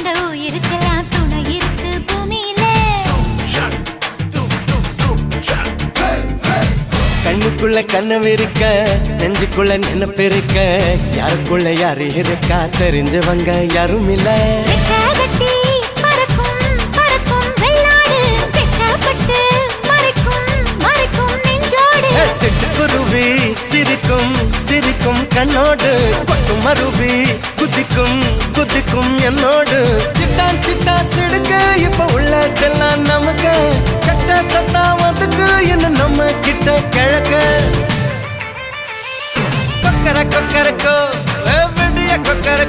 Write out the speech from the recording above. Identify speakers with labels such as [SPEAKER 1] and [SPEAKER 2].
[SPEAKER 1] தாண்ட உயிருக்கெல்லாம் துணை இருக்கு பூமியில.
[SPEAKER 2] கண்ணுக்குள்ள கனவு இருக்க, நெஞ்சுக்குள்ள நினைப்பு இருக்க, யாருக்குள்ள யாரு இருக்கா தெரிஞ்சவங்க யாரும் இல்ல.
[SPEAKER 1] கட்டி பறக்கும் பறக்கும் வெள்ளாடு, வெட்டப்பட்டு மறைக்கும் மறைக்கும் நெஞ்சோடு.
[SPEAKER 2] சிட்டுக்குருவி சிரிக்கும் சிரிக்கும் கண்ணோடு